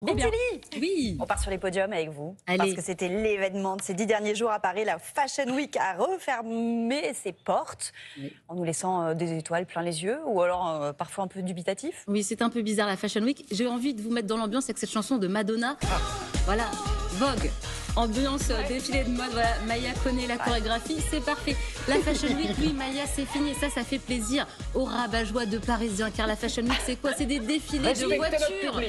Betty, Oui. on part sur les podiums avec vous. Allez. Parce que c'était l'événement de ces 10 derniers jours à Paris. La Fashion Week a refermé ses portes Oui. en nous laissant des étoiles plein les yeux ou alors parfois un peu dubitatif. Oui, c'est un peu bizarre la Fashion Week. J'ai envie de vous mettre dans l'ambiance avec cette chanson de Madonna. Voilà, Vogue. Ambiance défilé de mode, voilà, Maya connaît la chorégraphie, c'est parfait. La Fashion Week, oui, Maya, c'est fini. Ça fait plaisir aux rabat-joie de Parisiens. Car la Fashion Week, c'est quoi? C'est des défilés de voitures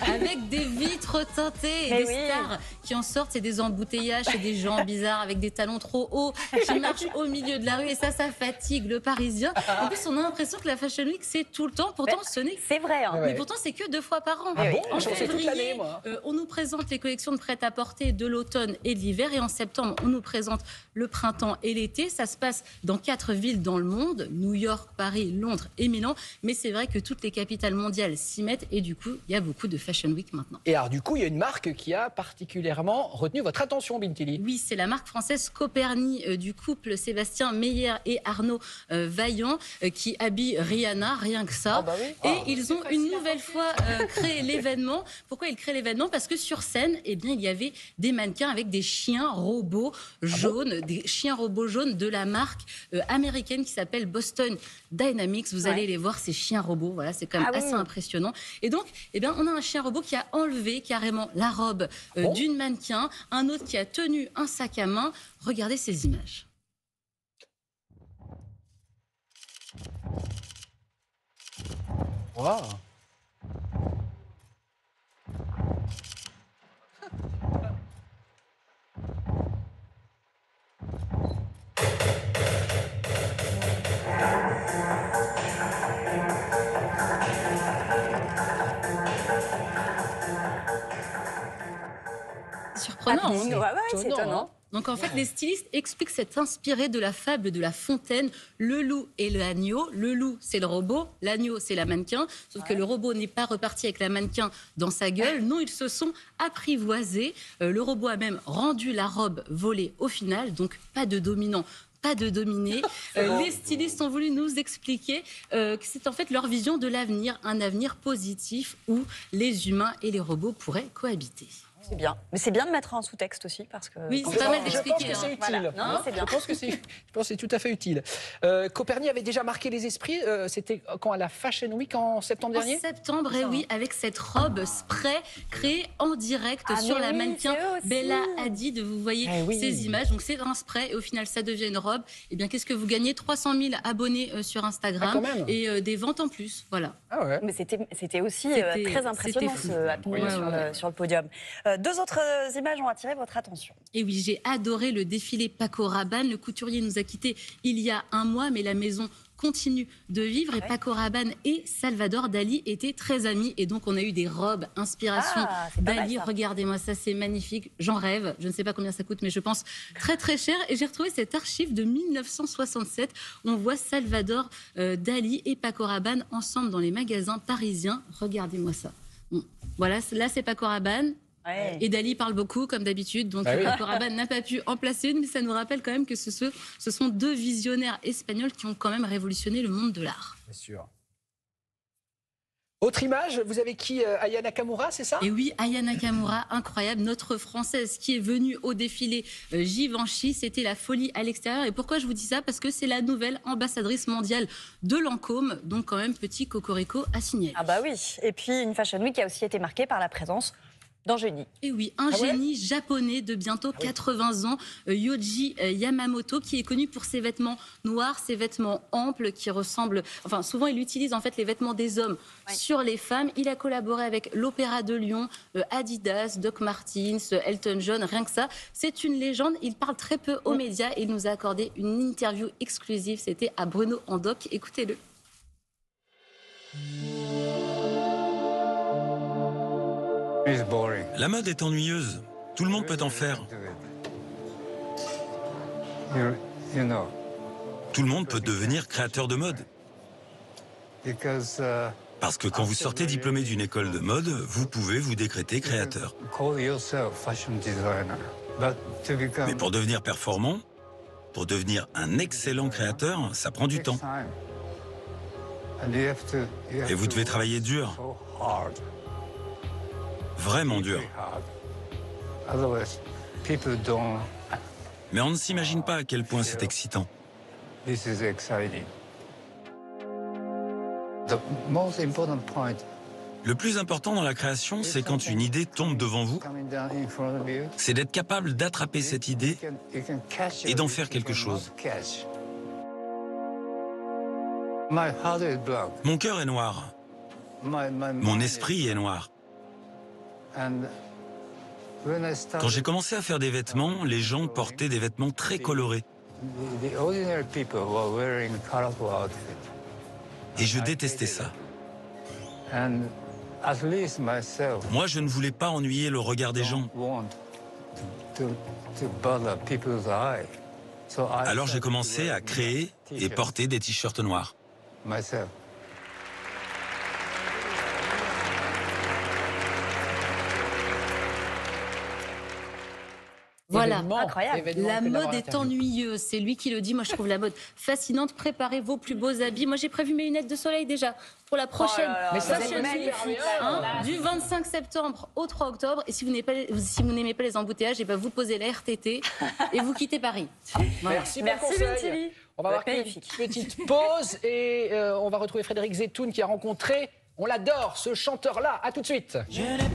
avec des vitres teintées et des stars qui en sortent. C'est des embouteillages, c'est des gens bizarres avec des talons trop hauts qui marchent au milieu de la rue. Et ça fatigue le Parisien. En plus, on a l'impression que la Fashion Week, c'est tout le temps. Pourtant, ce n'est... C'est vrai. Hein. Mais pourtant, c'est que 2 fois par an. Ah bon? En Je pensais toute l'année, février, moi. on nous présente les collections de prêt-à-porter de l'automne et de l'hiver. Et en septembre, on nous présente le printemps et l'été. Ça se passe dans 4 villes dans le monde, New York, Paris, Londres et Milan. Mais c'est vrai que toutes les capitales mondiales s'y mettent. Et du coup, il y a beaucoup de Fashion Week maintenant. Et alors, du coup, il y a une marque qui a particulièrement retenu votre attention, Bintili. Oui, c'est la marque française Coperni du couple Sébastien Meyer et Arnaud Vaillant qui habille Rihanna, rien que ça. Ah bah oui. Et ils ont une nouvelle fois créé l'événement. Pourquoi ils créent l'événement? Parce que sur scène, eh bien, il y avait des mannequins avec des chiens robots jaunes, des chiens robots jaunes de la marque américaine qui s'appelle Boston Dynamics. Vous allez les voir, ces chiens robots. Voilà, c'est quand même assez impressionnant. Et donc, eh bien, on a un chien robot qui a enlevé carrément la robe d'une mannequin, un autre qui a tenu un sac à main. Regardez ces images. Wow. Surprenant. C'est étonnant. Donc en fait, les stylistes expliquent s'être inspirés de la fable de La Fontaine, le loup et l'agneau. Le loup, c'est le robot, l'agneau, c'est la mannequin. Sauf que le robot n'est pas reparti avec la mannequin dans sa gueule. Non, ils se sont apprivoisés. Le robot a même rendu la robe volée au final. Donc pas de dominant, pas de dominé. Les stylistes ont voulu nous expliquer que c'est en fait leur vision de l'avenir, un avenir positif où les humains et les robots pourraient cohabiter. C'est bien. Mais c'est bien de mettre un sous-texte aussi parce que... Oui, c'est pas mal Je pense d'expliquer. que c'est utile. Voilà. Non, c'est bien. Je pense que c'est tout à fait utile. Coperni avait déjà marqué les esprits. C'était quand à la Fashion Week en septembre dernier. En septembre, et oui, avec cette robe spray créée en direct sur la mannequin Bella Hadid. Vous voyez ces images. Donc c'est un spray et au final ça devient une robe. Et bien qu'est-ce que vous gagnez? 300 000 abonnés sur Instagram et des ventes en plus. Voilà. Ah ouais. Mais c'était aussi très impressionnant ce happening sur le podium. 2 autres images ont attiré votre attention. Et oui, j'ai adoré le défilé Paco Rabanne. Le couturier nous a quittés il y a un mois, mais la maison continue de vivre. Et Paco Rabanne et Salvador Dali étaient très amis. Et donc, on a eu des robes inspiration Dali. Regardez-moi ça, c'est magnifique. J'en rêve. Je ne sais pas combien ça coûte, mais je pense très, très cher. Et j'ai retrouvé cette archive de 1967. On voit Salvador Dali et Paco Rabanne ensemble dans les magasins parisiens. Regardez-moi ça. Bon, voilà, là, c'est Paco Rabanne. Et Dali parle beaucoup, comme d'habitude. Donc, Paco Rabanne n'a pas pu en placer une, mais ça nous rappelle quand même que ce sont 2 visionnaires espagnols qui ont quand même révolutionné le monde de l'art. Bien sûr. Autre image, vous avez qui? Aya Nakamura, c'est ça? Et oui, Aya Nakamura, incroyable, notre Française qui est venue au défilé Givenchy. C'était la folie à l'extérieur. Et pourquoi je vous dis ça? Parce que c'est la nouvelle ambassadrice mondiale de Lancôme. Donc quand même, petit cocorico à signaler. Ah bah oui. Et puis une Fashion Week qui a aussi été marquée par la présence d'un génie. Et oui, un génie japonais de bientôt 80 ans, Yohji Yamamoto, qui est connu pour ses vêtements noirs, ses vêtements amples qui ressemblent... Enfin, souvent, il utilise en fait les vêtements des hommes sur les femmes. Il a collaboré avec l'Opéra de Lyon, Adidas, Doc Martens, Elton John, rien que ça. C'est une légende. Il parle très peu aux médias. Il nous a accordé une interview exclusive. C'était à Bruno en Doc. Écoutez-le. La mode est ennuyeuse. Tout le monde peut en faire. Tout le monde peut devenir créateur de mode. Parce que quand vous sortez diplômé d'une école de mode, vous pouvez vous décréter créateur. Mais pour devenir performant, pour devenir un excellent créateur, ça prend du temps. Et vous devez travailler dur. vraiment dur. Mais on ne s'imagine pas à quel point c'est excitant. Le plus important dans la création, c'est quand une idée tombe devant vous, c'est d'être capable d'attraper cette idée et d'en faire quelque chose. Mon cœur est noir. Mon esprit est noir. Quand j'ai commencé à faire des vêtements, les gens portaient des vêtements très colorés. Et je détestais ça. Moi, je ne voulais pas ennuyer le regard des gens. Alors j'ai commencé à créer et porter des t-shirts noirs. Voilà, incroyable. La mode est ennuyeuse, c'est lui qui le dit. Moi, je trouve la mode fascinante. Préparez vos plus beaux habits. Moi, j'ai prévu mes lunettes de soleil déjà pour la prochaine Fashion Week, du 25 septembre au 3 octobre. Et si vous n'aimez pas les embouteillages, et ben vous posez la RTT et vous quittez Paris. Voilà. Merci Vintilly. On va marquer une petite pause et on va retrouver Frédéric Zetoun qui a rencontré, on l'adore, ce chanteur-là. À tout de suite.